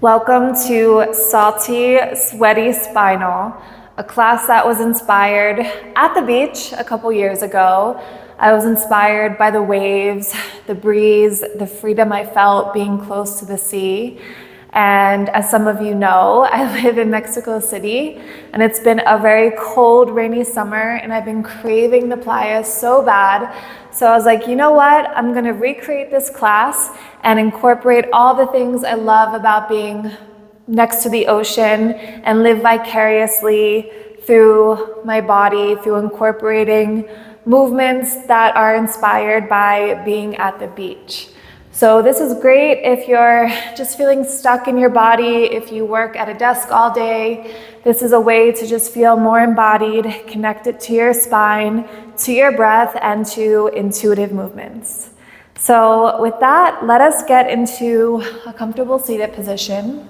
Welcome to Salty, Sweaty Spinal, a class that was inspired at the beach a couple years ago. I was inspired by the waves, the breeze, the freedom I felt being close to the sea. And as some of you know, I live in Mexico City, and it's been a very cold, rainy summer, and I've been craving the playa so bad. So I was like, you know what? I'm gonna recreate this class and incorporate all the things I love about being next to the ocean and live vicariously through my body, through incorporating movements that are inspired by being at the beach. So this is great if you're just feeling stuck in your body, if you work at a desk all day. This is a way to just feel more embodied, connected to your spine, to your breath, and to intuitive movements. So with that, let us get into a comfortable seated position.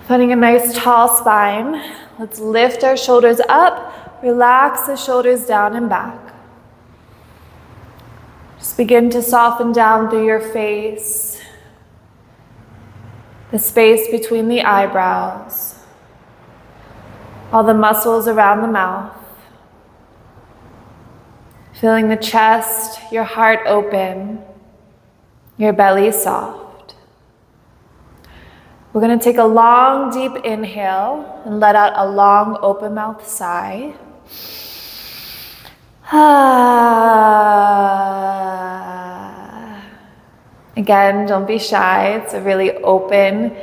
Finding a nice tall spine. Let's lift our shoulders up, relax the shoulders down and back. Just begin to soften down through your face, the space between the eyebrows, all the muscles around the mouth. Feeling the chest, your heart open, your belly soft. We're going to take a long, deep inhale and let out a long, open mouth sigh. Again, don't be shy. It's a really open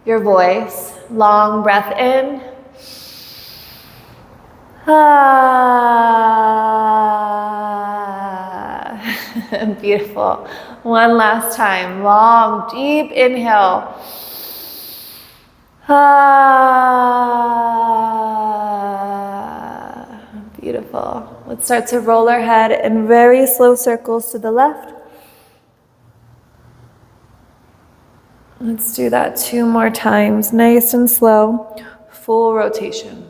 your voice. Long breath in. Beautiful. One last time. Long, deep inhale. Beautiful. Let's start to roll our head in very slow circles to the left. Let's do that 2 more times, nice and slow, full rotation.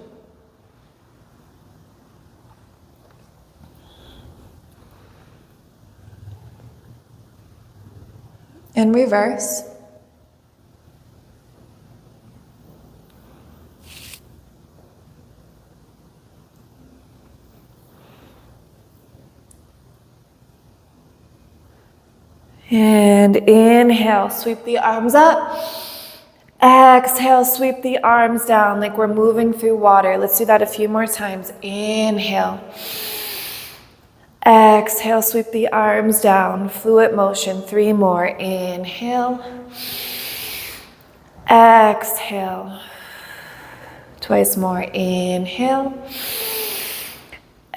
And reverse. And inhale, sweep the arms up. Exhale, sweep the arms down like we're moving through water. Let's do that a few more times. Inhale. Exhale, sweep the arms down. Fluid motion, 3 more. Inhale. Exhale. Twice more. Inhale.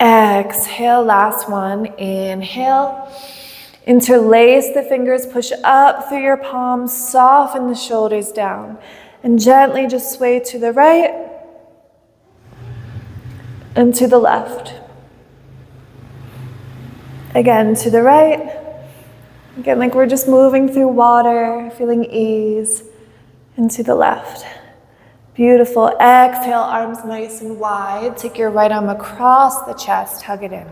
Exhale, last one. Inhale. Interlace the fingers, push up through your palms, soften the shoulders down, and gently just sway to the right and to the left. Again, to the right. Again, like we're just moving through water, feeling ease, and to the left. Beautiful. Exhale, arms nice and wide. Take your right arm across the chest, hug it in.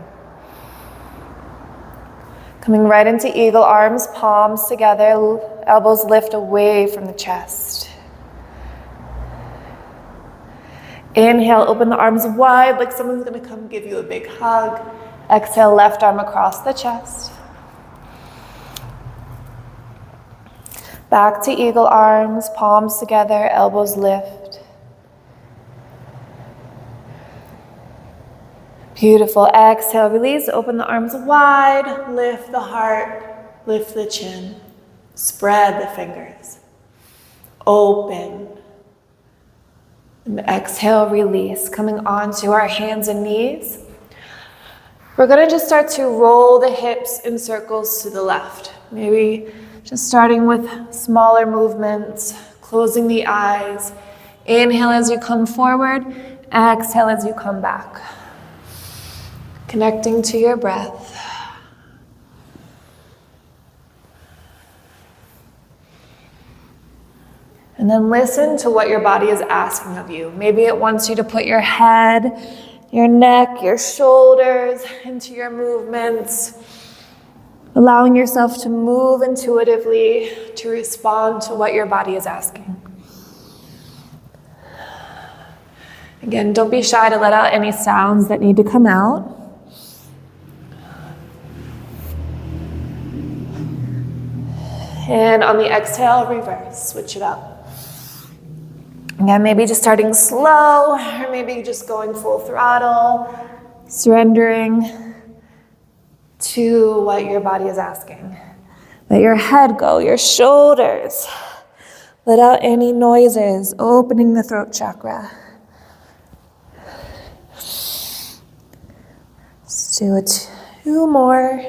Coming right into eagle arms, palms together, elbows lift away from the chest. Inhale, open the arms wide like someone's going to come give you a big hug. Exhale, left arm across the chest. Back to eagle arms, palms together, elbows lift. Beautiful. Exhale, release, open the arms wide, lift the heart, lift the chin, spread the fingers, open. And exhale, release, coming onto our hands and knees. We're gonna just start to roll the hips in circles to the left. Maybe just starting with smaller movements, closing the eyes. Inhale as you come forward, exhale as you come back. Connecting to your breath. And then listen to what your body is asking of you. Maybe it wants you to put your head, your neck, your shoulders into your movements. Allowing yourself to move intuitively to respond to what your body is asking. Again, don't be shy to let out any sounds that need to come out. And on the exhale, reverse, switch it up. Again, maybe just starting slow, or maybe just going full throttle, surrendering to what your body is asking. Let your head go, your shoulders. Let out any noises, opening the throat chakra. Let's do 2 more.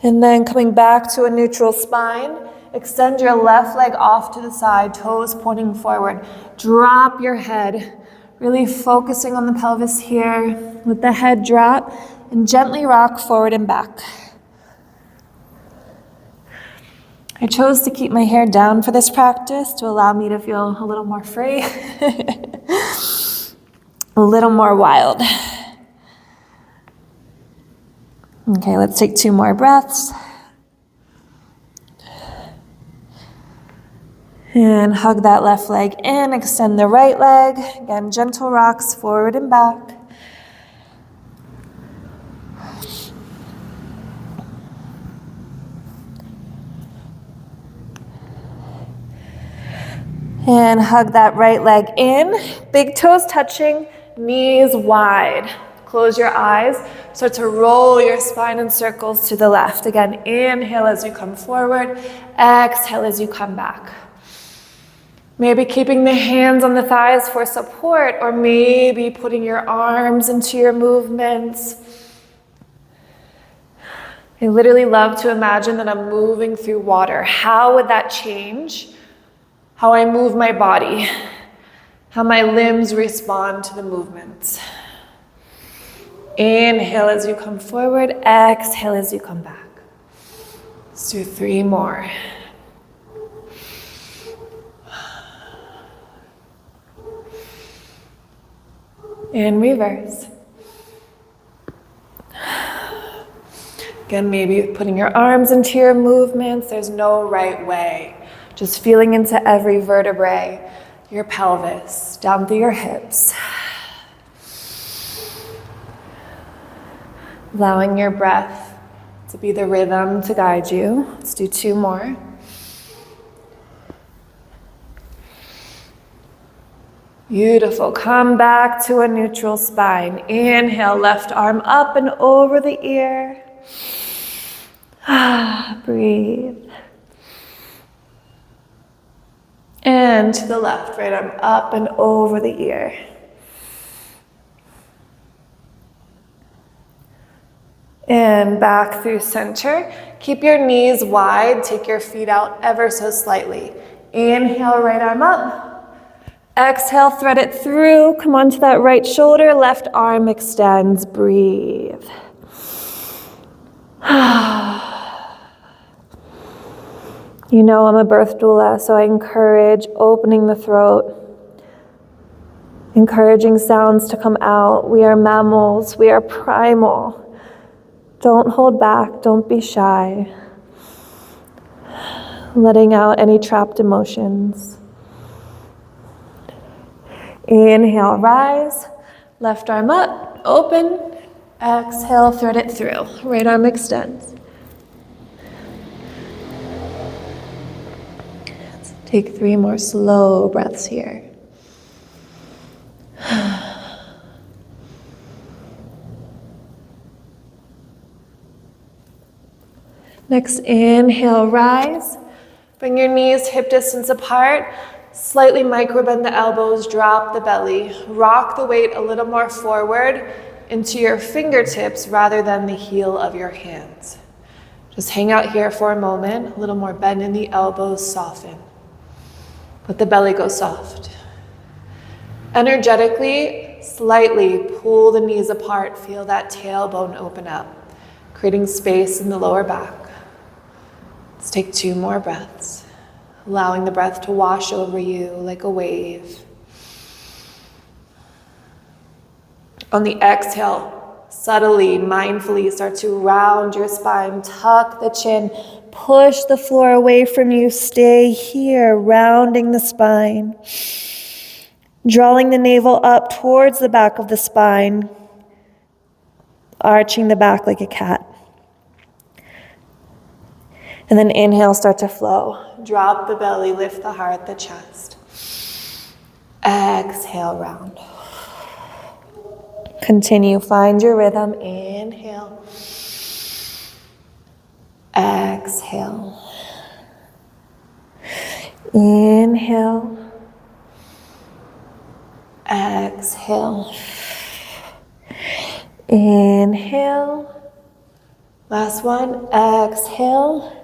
And then coming back to a neutral spine, extend your left leg off to the side, toes pointing forward. Drop your head, really focusing on the pelvis here. Let the head drop and gently rock forward and back. I chose to keep my hair down for this practice to allow me to feel a little more free, a little more wild. Okay, let's take 2 more breaths. And hug that left leg in, extend the right leg. Again, gentle rocks forward and back. And hug that right leg in, big toes touching, knees wide. Close your eyes, start to roll your spine in circles to the left. Again, inhale as you come forward, exhale as you come back. Maybe keeping the hands on the thighs for support, or maybe putting your arms into your movements. I literally love to imagine that I'm moving through water. How would that change how I move my body, how my limbs respond to the movements? Inhale as you come forward, exhale as you come back. Let's do 3 more. And reverse. Again, maybe putting your arms into your movements. There's no right way. Just feeling into every vertebrae, your pelvis, down through your hips. Allowing your breath to be the rhythm to guide you. Let's do 2 more. Beautiful. Come back to a neutral spine. Inhale, left arm up and over the ear. Breathe. And to the left, right arm up and over the ear. And back through center. Keep your knees wide. Take your feet out ever so slightly. Inhale, right arm up. Exhale, thread it through. Come onto that right shoulder. Left arm extends. Breathe. You know I'm a birth doula, so I encourage opening the throat, encouraging sounds to come out. We are mammals. We are primal. Don't hold back. Don't be shy. Letting out any trapped emotions. Inhale, rise. Left arm up, open. Exhale, thread it through. Right arm extends. Let's take 3 more slow breaths here. Next, inhale, rise. Bring your knees hip distance apart. Slightly microbend the elbows, drop the belly. Rock the weight a little more forward into your fingertips rather than the heel of your hands. Just hang out here for a moment. A little more bend in the elbows, soften. Let the belly go soft. Energetically, slightly pull the knees apart. Feel that tailbone open up, creating space in the lower back. Let's take 2 more breaths, allowing the breath to wash over you like a wave. On the exhale, subtly, mindfully start to round your spine, tuck the chin, push the floor away from you, stay here, rounding the spine. Drawing the navel up towards the back of the spine, arching the back like a cat. And then inhale, start to flow. Drop the belly, lift the heart, the chest. Exhale, round. Continue, find your rhythm. Inhale. Exhale. Inhale. Exhale. Inhale. Last one. Exhale.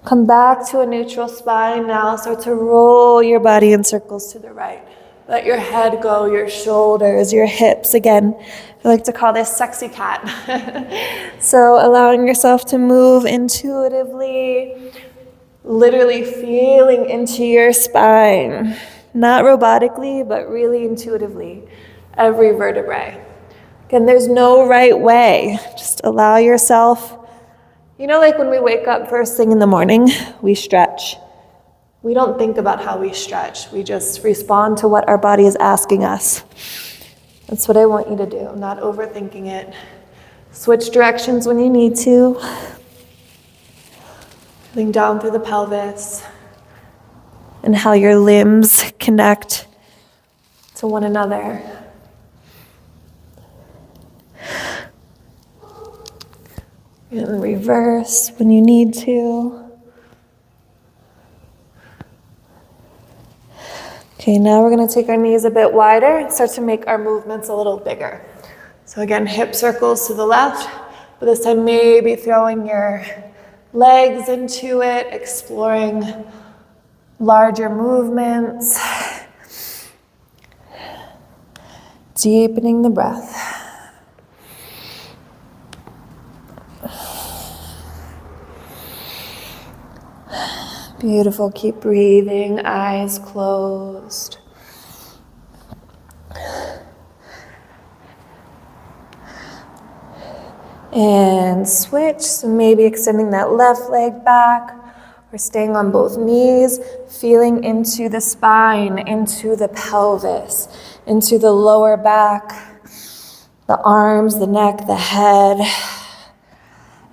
Come back to a neutral spine. Now start to roll your body in circles to the right. Let your head go, your shoulders, your hips. Again, I like to call this sexy cat. So allowing yourself to move intuitively, literally feeling into your spine. Not robotically, but really intuitively. Every vertebrae. Again, there's no right way. Just allow yourself. You know, like when we wake up first thing in the morning, we stretch. We don't think about how we stretch. We just respond to what our body is asking us. That's what I want you to do, not overthinking it. Switch directions when you need to. Feeling down through the pelvis. And how your limbs connect to one another. And reverse when you need to. Okay, now we're going to take our knees a bit wider and start to make our movements a little bigger. So again, hip circles to the left, but this time maybe throwing your legs into it, exploring larger movements. Deepening the breath. Beautiful, keep breathing, eyes closed. And switch, so maybe extending that left leg back, or staying on both knees, feeling into the spine, into the pelvis, into the lower back, the arms, the neck, the head.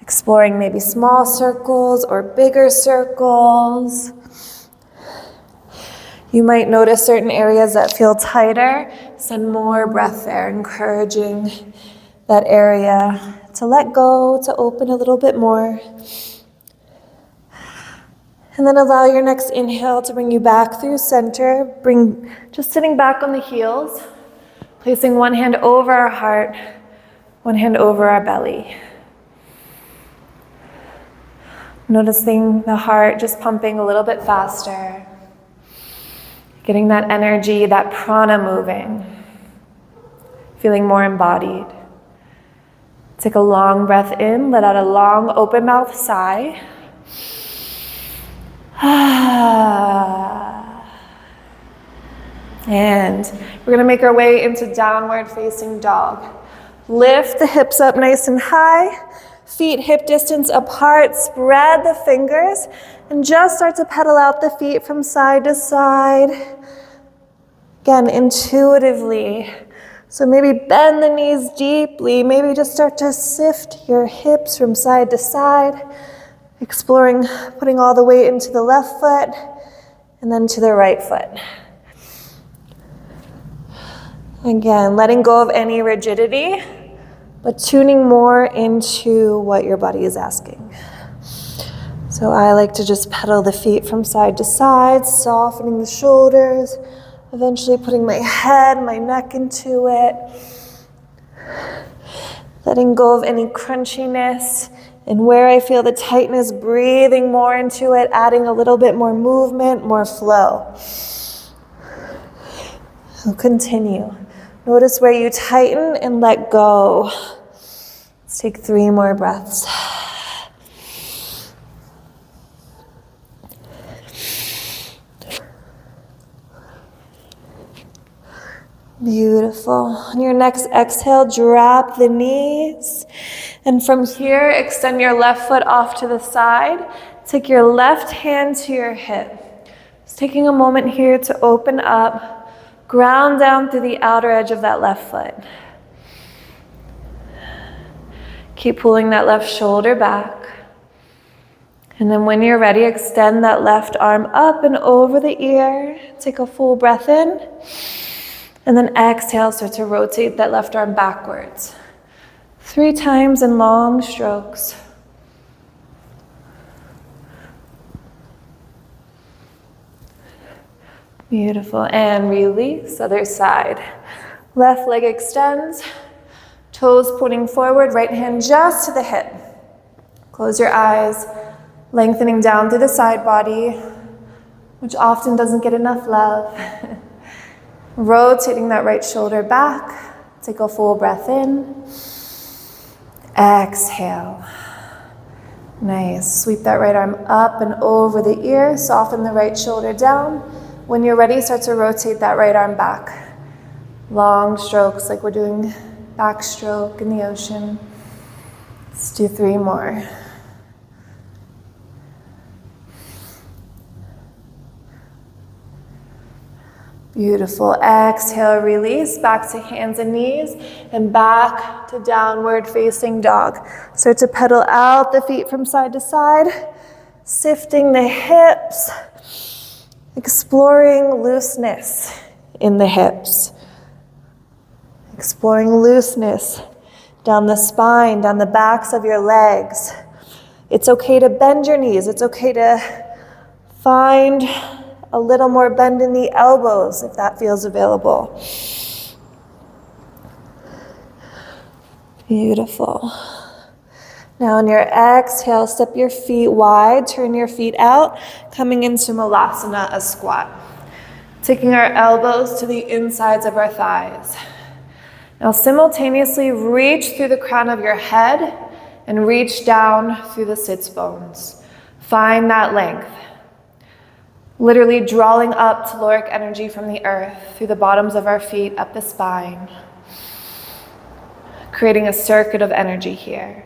Exploring maybe small circles or bigger circles. You might notice certain areas that feel tighter. Send more breath there, encouraging that area to let go, to open a little bit more. And then allow your next inhale to bring you back through center. Just sitting back on the heels, placing one hand over our heart, one hand over our belly. Noticing the heart just pumping a little bit faster. Getting that energy, that prana moving. Feeling more embodied. Take a long breath in, let out a long open mouth sigh. And we're going to make our way into downward facing dog. Lift the hips up nice and high. Feet hip distance apart, spread the fingers, and just start to pedal out the feet from side to side. Again, intuitively. So maybe bend the knees deeply, maybe just start to sift your hips from side to side, exploring putting all the weight into the left foot and then to the right foot. Again, letting go of any rigidity, but tuning more into what your body is asking. So I like to just pedal the feet from side to side, softening the shoulders, eventually putting my head, my neck into it. Letting go of any crunchiness, and where I feel the tightness, breathing more into it, adding a little bit more movement, more flow. So continue. Notice where you tighten and let go. Let's take 3 more breaths. Beautiful. On your next exhale, drop the knees. And from here, extend your left foot off to the side. Take your left hand to your hip. Just taking a moment here to open up, ground down through the outer edge of that left foot. Keep pulling that left shoulder back. And then when you're ready, extend that left arm up and over the ear. Take a full breath in. And then exhale, start to rotate that left arm backwards. 3 times in long strokes. Beautiful. And release, other side. Left leg extends. Toes pointing forward, right hand just to the hip. Close your eyes, lengthening down through the side body, which often doesn't get enough love. Rotating that right shoulder back. Take a full breath in. Exhale. Nice. Sweep that right arm up and over the ear. Soften the right shoulder down. When you're ready, start to rotate that right arm back. Long strokes like we're doing backstroke in the ocean. Let's do 3 more. Beautiful. Exhale, release. Back to hands and knees and back to downward facing dog. Start to pedal out the feet from side to side, sifting the hips, exploring looseness in the hips. Exploring looseness down the spine, down the backs of your legs. It's okay to bend your knees. It's okay to find a little more bend in the elbows if that feels available. Beautiful. Now on your exhale, step your feet wide, turn your feet out, coming into Malasana, a squat. Taking our elbows to the insides of our thighs. Now simultaneously reach through the crown of your head and reach down through the sits bones. Find that length. Literally drawing up caloric energy from the earth through the bottoms of our feet up the spine. Creating a circuit of energy here.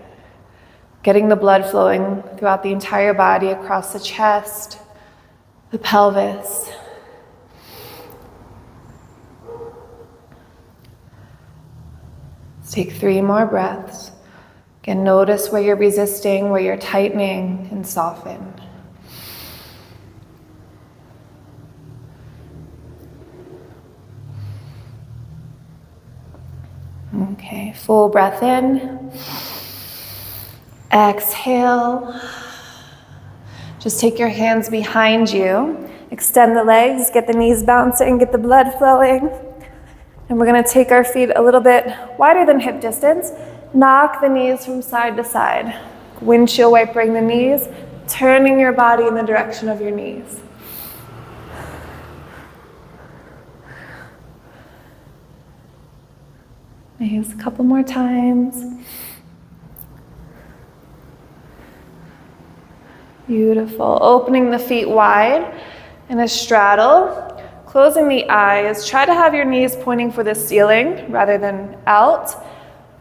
Getting the blood flowing throughout the entire body, across the chest, the pelvis. Let's take 3 more breaths. Again, notice where you're resisting, where you're tightening, and soften. Okay, full breath in. Exhale. Just take your hands behind you. Extend the legs, get the knees bouncing, get the blood flowing. And we're gonna take our feet a little bit wider than hip distance. Knock the knees from side to side. Windshield wipering the knees, turning your body in the direction of your knees. Nice, a couple more times. Beautiful. Opening the feet wide in a straddle. Closing the eyes. Try to have your knees pointing for the ceiling rather than out.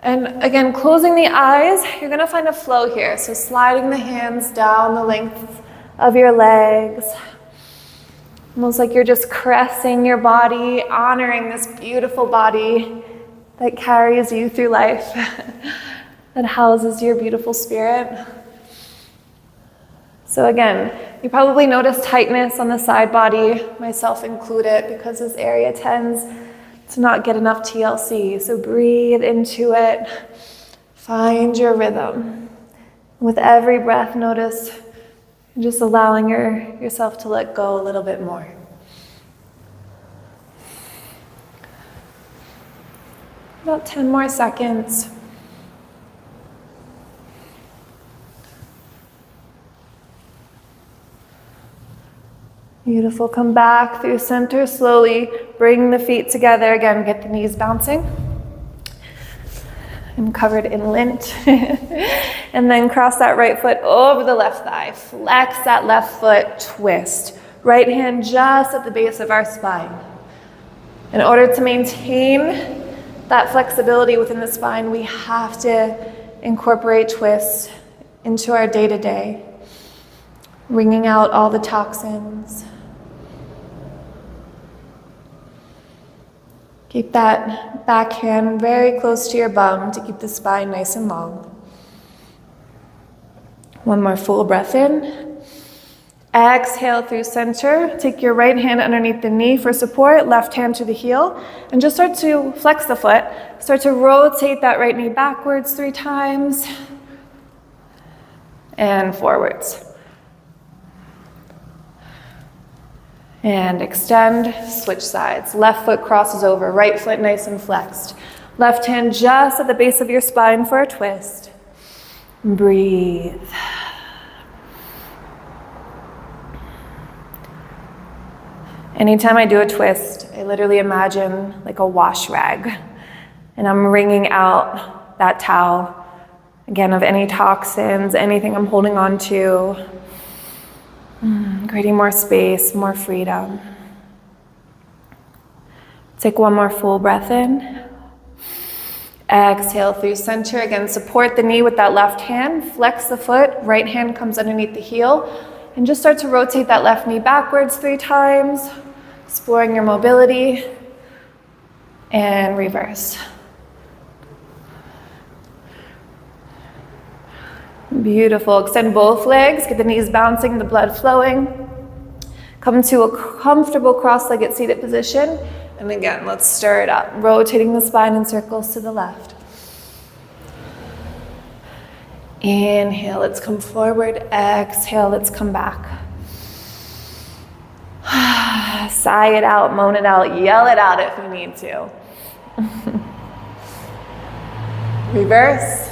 And again, closing the eyes, you're gonna find a flow here. So sliding the hands down the length of your legs. Almost like you're just caressing your body, honoring this beautiful body that carries you through life, that houses your beautiful spirit. So again, you probably notice tightness on the side body, myself included, because this area tends to not get enough TLC. So breathe into it, find your rhythm. With every breath, notice you're just allowing yourself to let go a little bit more. About 10 more seconds. Beautiful. Come back through center slowly. Bring the feet together. Again, get the knees bouncing. I'm covered in lint. And then cross that right foot over the left thigh. Flex that left foot, twist. Right hand just at the base of our spine. In order to maintain that flexibility within the spine, we have to incorporate twists into our day-to-day, wringing out all the toxins. Keep that back hand very close to your bum to keep the spine nice and long. One more full breath in. Exhale through center. Take your right hand underneath the knee for support, left hand to the heel, and just start to flex the foot. Start to rotate that right knee backwards 3 times and forwards. And extend, switch sides. Left foot crosses over, right foot nice and flexed. Left hand just at the base of your spine for a twist. Breathe. Anytime I do a twist, I literally imagine like a wash rag, and I'm wringing out that towel, again, of any toxins, anything I'm holding on to, creating more space, more freedom. Take one more full breath in. Exhale through center. Again, support the knee with that left hand, flex the foot, right hand comes underneath the heel, and just start to rotate that left knee backwards 3 times, exploring your mobility, and reverse. Beautiful. Extend both legs, get the knees bouncing, the blood flowing. Come to a comfortable cross-legged seated position. And again, let's stir it up, rotating the spine in circles to the left. Inhale, let's come forward. Exhale, let's come back. Sigh it out, moan it out, yell it out if you need to. Reverse.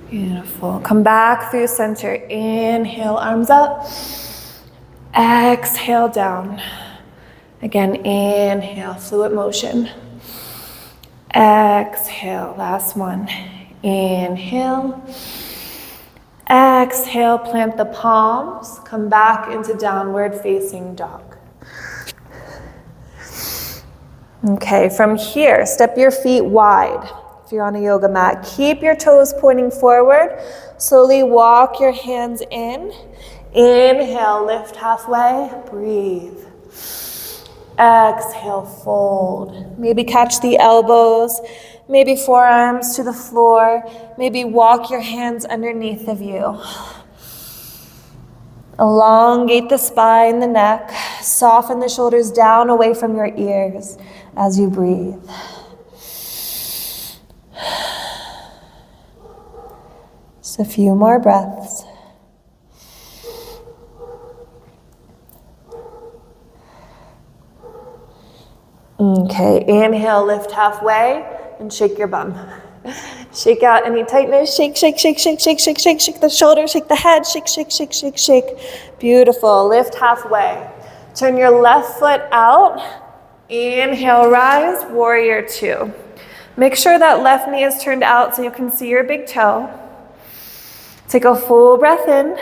Beautiful. Come back through center. Inhale, arms up. Exhale, down. Again, inhale, fluid motion. Exhale, last one. Inhale. Exhale, plant the palms. Come back into downward facing dog. Okay, from here, step your feet wide. If you're on a yoga mat, keep your toes pointing forward. Slowly walk your hands in. Inhale, lift halfway, breathe. Exhale, fold. Maybe catch the elbows, maybe forearms to the floor, maybe walk your hands underneath of you. Elongate the spine, the neck, soften the shoulders down away from your ears as you breathe. Just a few more breaths. Okay, inhale, lift halfway, and shake your bum. Shake out any tightness. Shake, shake, shake, shake, shake, shake, shake, shake the shoulders, shake the head, shake, shake, shake, shake, shake. Beautiful, lift halfway. Turn your left foot out. Inhale, rise, warrior 2. Make sure that left knee is turned out so you can see your big toe. Take a full breath in.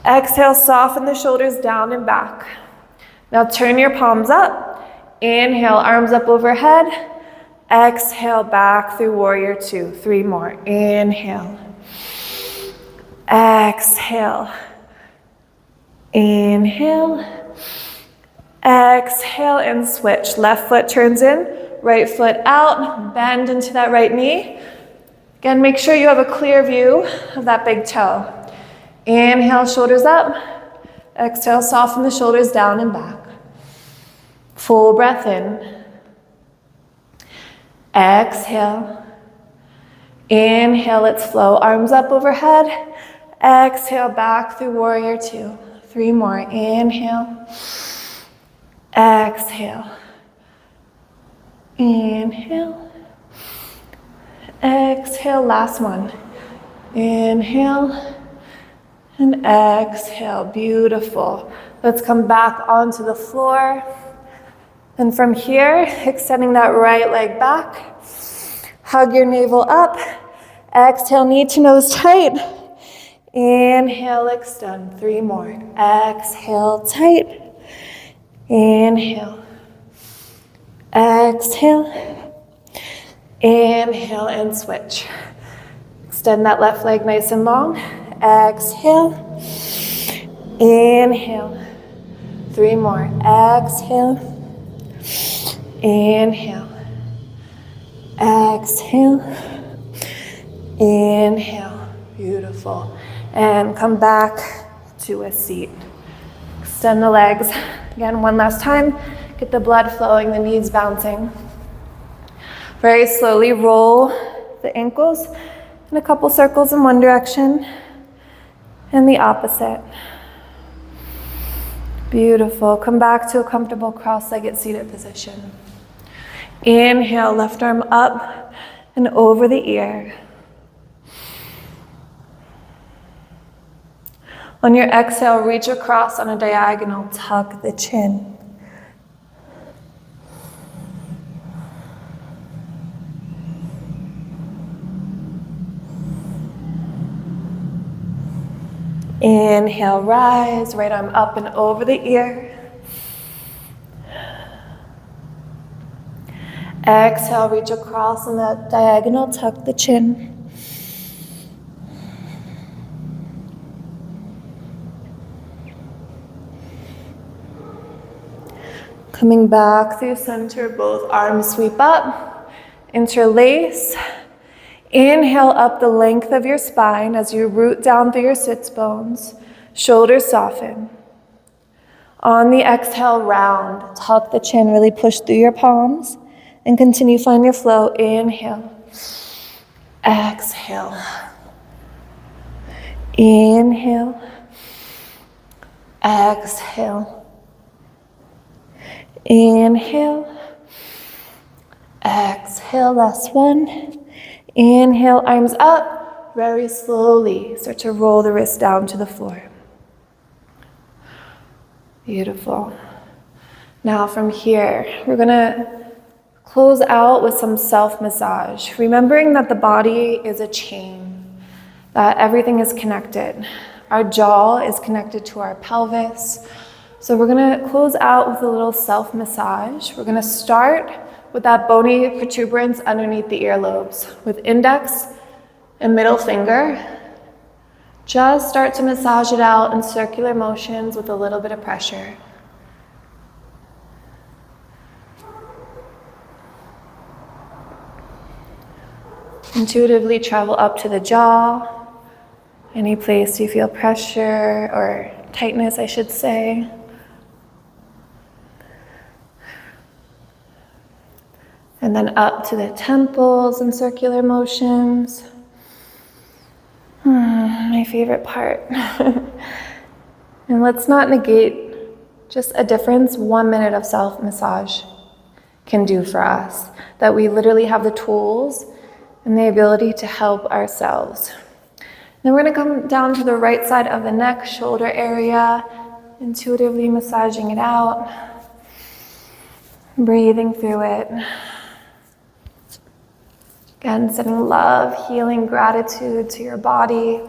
Exhale, soften the shoulders down and back. Now turn your palms up. Inhale, arms up overhead. Exhale, back through warrior 2. 3 more. Inhale. Exhale. Inhale. Exhale and switch. Left foot turns in, right foot out. Bend into that right knee. Again, make sure you have a clear view of that big toe. Inhale, shoulders up. Exhale, soften the shoulders down and back. Full breath in. Exhale. Inhale, let's flow. Arms up overhead. Exhale, back through warrior 2. 3 more. Inhale. Exhale. Inhale. Exhale, last one. Inhale. And exhale, beautiful. Let's come back onto the floor. And from here, extending that right leg back. Hug your navel up. Exhale, knee to nose tight. Inhale, extend. 3 more. Exhale, tight. Inhale. Exhale. Inhale and switch. Extend that left leg nice and long. Exhale. Inhale. 3 more. Exhale. Inhale. Exhale. Inhale. Beautiful. And come back to a seat. Extend the legs. Again, one last time. Get the blood flowing, the knees bouncing. Very slowly roll the ankles in a couple circles in one direction and the opposite. Beautiful. Come back to a comfortable cross-legged seated position. Inhale, left arm up and over the ear. On your exhale, reach across on a diagonal, tuck the chin. Inhale, rise, right arm up and over the ear. Exhale, reach across on that diagonal, tuck the chin. Coming back through center, both arms sweep up, interlace. Inhale up the length of your spine as you root down through your sits bones. Shoulders soften. On the exhale, round. Tuck the chin, really push through your palms. And continue, find your flow. Inhale. Exhale. Inhale. Exhale. Inhale. Exhale, last one. Inhale, arms up, very slowly. Start to roll the wrists down to the floor. Beautiful. Now from here, we're gonna close out with some self-massage, remembering that the body is a chain, that everything is connected. Our jaw is connected to our pelvis. So we're gonna close out with a little self-massage. We're gonna start with that bony protuberance underneath the earlobes. With index and middle finger, just start to massage it out in circular motions with a little bit of pressure. Intuitively travel up to the jaw, any place you feel pressure or tightness, I should say. And then up to the temples in circular motions. My favorite part. And let's not negate just a difference 1 minute of self-massage can do for us. That we literally have the tools and the ability to help ourselves. Then we're gonna come down to the right side of the neck, shoulder area, intuitively massaging it out. Breathing through it. Again, sending love, healing, gratitude to your body.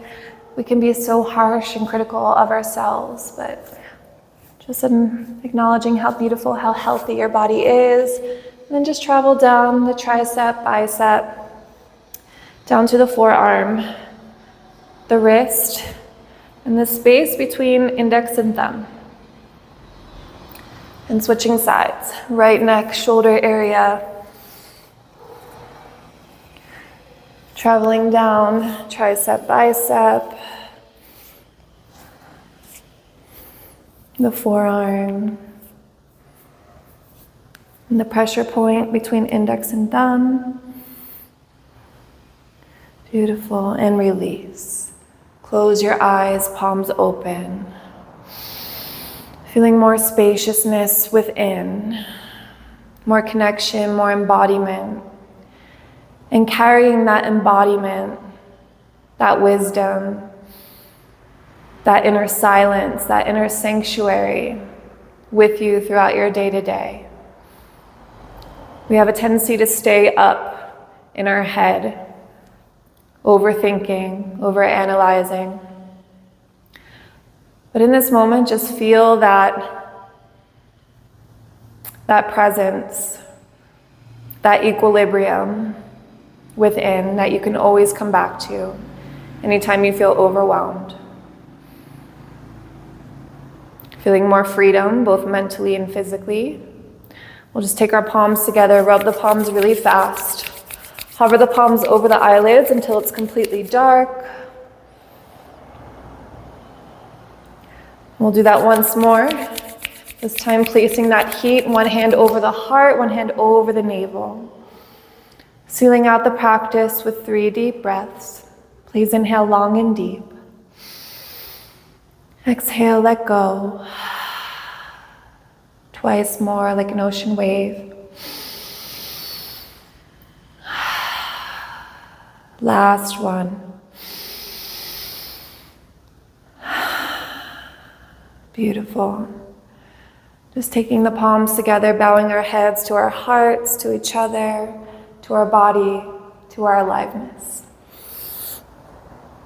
We can be so harsh and critical of ourselves, but just acknowledging how beautiful, how healthy your body is. And then just travel down the tricep, bicep, down to the forearm, the wrist, and the space between index and thumb. And switching sides, right neck, shoulder area. Traveling down, tricep, bicep, the forearm, and the pressure point between index and thumb. Beautiful, and release. Close your eyes, palms open. Feeling more spaciousness within, more connection, more embodiment. And carrying that embodiment, that wisdom, that inner silence, that inner sanctuary with you throughout your day-to-day. We have a tendency to stay up in our head, overthinking, overanalyzing. But in this moment, just feel that presence, that equilibrium within that you can always come back to anytime you feel overwhelmed. Feeling more freedom, both mentally and physically. We'll just take our palms together, rub the palms really fast. Hover the palms over the eyelids until it's completely dark. We'll do that once more. This time placing that heat, one hand over the heart, one hand over the navel. Sealing out the practice with 3 deep breaths. Please inhale long and deep. Exhale, let go. Twice more like an ocean wave. Last one. Beautiful. Just taking the palms together, bowing our heads to our hearts, to each other, to our body, to our aliveness.